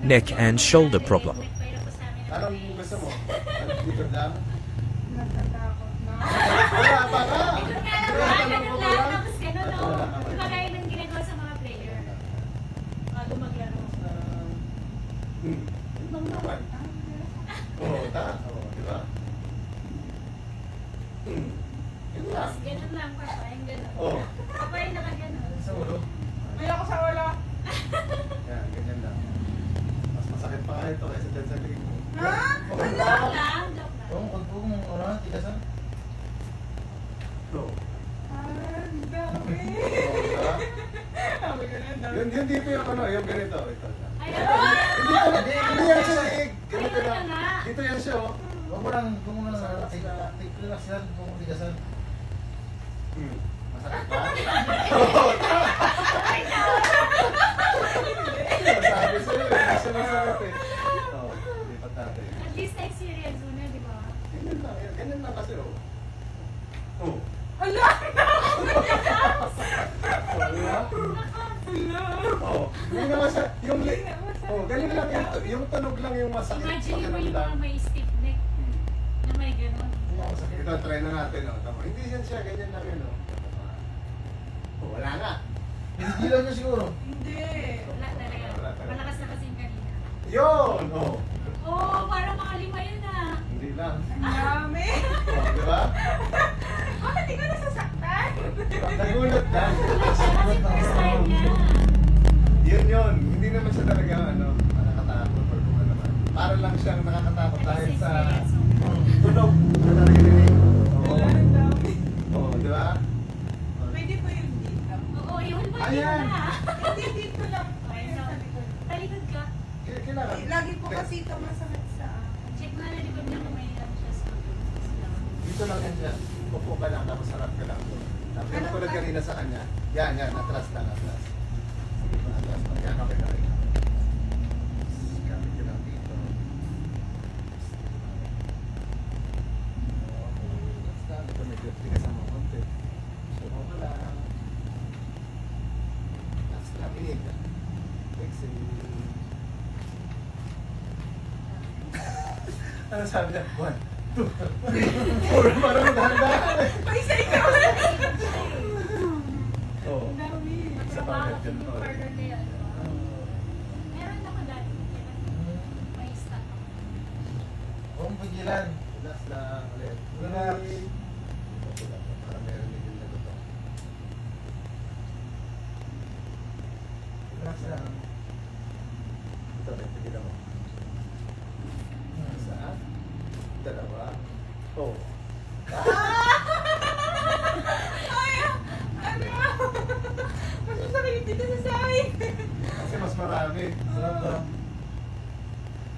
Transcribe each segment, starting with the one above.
neck and shoulder problem. Anong gusto mo? Dito lang? Natatakot na. Wala pa ka! Ganun lang, tapos ganun, no? Diba kaya nang ginagawa sa mga player? Bago maglaro. Ibang naman. Oo, oo, di ba? Yun lang. Tapos ganun lang, papayin ganun. Oo. Papayin na ka ganun. Sa ulo. May ako sa wala. Yan, ganyan lang. Mas masakit pa nga ito kaysa dyan sa leg mo. Ha? Oo. Joke lang, joke lang. Oo, kung kung ano, tigasan. Oo. Ang dami. Oo, diba? Sabi ko na, ang dami. Yun dito yung ano, yung ganito. Ito. Ayun! Hindi yan siya leg. Ganito Ayun lang. na nga. Dito yan siya, oh. Huwag mo lang, kung mo lang, relax yan, kung tigasan. Masakit ba? Oo. Sabi sa'yo, hindi siya masakit eh. Oo, lipat natin. At least experience mo na, di ba? Ganyan lang kasi, oh. Oh. Ala! Wala. Oh, hindi naman siya, ganyan lang yung tunog lang yung masakit. Imagine mo yung mga may stiff neck na may ganun. Ito, try na natin, oh. Tama. Hindi yan siya, ganyan lang yun, oh. Oh, wala nga. Pinigilan nyo siguro. Hindi. Wala talaga. Malakas na kasi yung kanina. Yun! Oh. Oo, parang mga lima yun ah. Hindi lang. Ang dami. Oh, di ba? Bakit di ka nasasaktan? Nagulat lang. Kasi first time niya. Yun. Hindi naman siya talaga, ano, nakakatakot or kung ano man. Para lang siyang nakakatakot dahil sa tunog na naririnig. Oo. Wala, ang dami. Oo, di ba? Pwede po yung dito. Oo, yun ba yun Ayan. na? Hindi dito lang. Ayun sa likod. Talikod ka. Kailangan. Lagi po kasi ito masakit sa akin. Check mo na likod niya kung may lang siya sa Dito lang yan dyan. Upo ka lang, tapos harap ka lang. Tapos yung tulad kanina sa kanya. Yan, atras lang, atras. Sige pa, atras lang. Yan, okay na rin. Gamit ko lang dito. Atras lang. Ito medyo tigasan mo konti. Upo ka lang. Atras lang, inig. Exhale. Ano sabi niya? 1, 2, 3, 4. Parang dahan-dahan eh. May isa ikaw. Oo. Ang dami. Sa pagkat Trabaho yun. yung partner na yan. Meron ako dati. May stock ako. Huwag mong pigilan. Relax lang ulit. Relax. Para meron din na ito. Relax lang. Ito, pigilan mo. Isa. Dalawa. Oh. Ay, ano? Mas masakit dito sa side. Kasi mas marami. Sarap lang.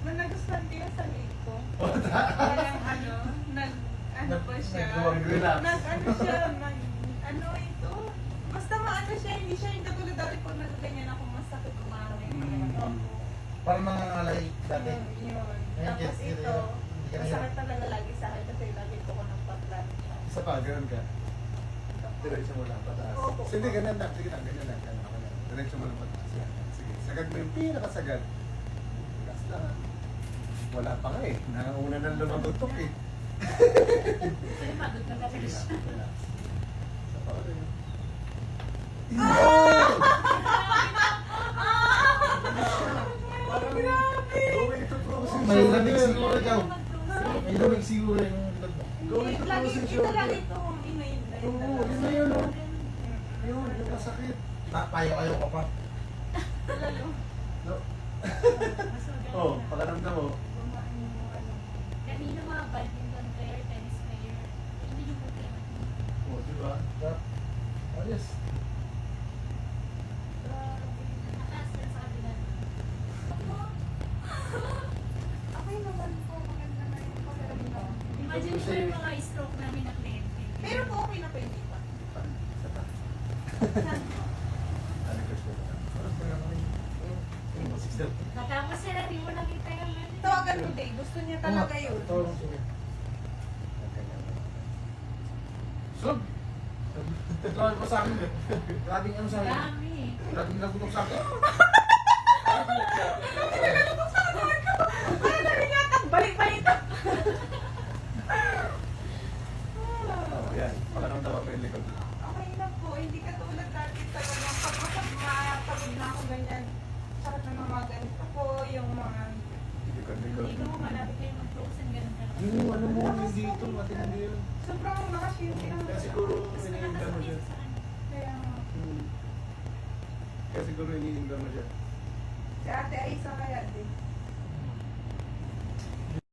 Man nagustuhan ko yung salit ko. Parang ano pa siya. Nag-relax. Ano ito? Basta maano siya, hindi siya yung katulad dati po nagganyan ako masakit umamin. Parang nangangalay dati. Yun. Ayan, Tapos yes, ito, hindi ka masakit talaga lagi sa akin kasi lagi ko ko ng patlat. Isa pa, ganun ka. Diretso mo lang pataas. Opo. Sige, ganyan lang. Sige lang, ganyan lang. Diretso mo lang pataas. Yan. Sige, sagad mo yung pinakasagad. Relax lang. Wala pa nga eh. Nakauna nang lumagutok eh. Kasi pagod na kasi Relax, siya. relax. Isa pa ulit. Grabe! Going to process. May lamig siguro ikaw. May lamig siguro yung lag mo. Going to Lagi process ito lang ito. Inayin na yun. Oo, yun na yun. Oh. Yun, yung masakit. Payo-payo ka pa. Lalo. No? Mas maganda. Oh, pakaramdam mo. Gumaan yung ano. Kanina mga badminton player, tennis player, hindi yung problema. Oh, di ba? Ayos. Nataas ka sa kabila. Okay naman po. Maganda na yung pagkaramdam. Imagine mo yung mga stroke namin na kliyente. Pero po okay na po hindi pa. Isa pa. Saan po? Ano ko siya? Parang pa naman yung... Natapos sila, di mo nakita yung ano. Tawagan ko day. Gusto niya talaga yun. Tawag siya. Sub! Tawag pa sa akin eh. Grabing ano sa akin. Dami. Grabing nagutok sa akin. Hindi ka Tama-tama pa yung likod. Okay na po, hindi katulad dati talagang mapagod na ako ganyan. Sakit na mga ganito po, yung mga... Likod. Hindi ko malapit kayo mag-frozen, ganun ka lang. Yung ano mo, yung dito, matindi yun. Sobrang nakashirti ang... Kaya siguro Tapos iniinda mo siya. nakasakit sa ano. Kaya nga. Kaya siguro iniinda mo siya. Si Ate Aisa kaya din.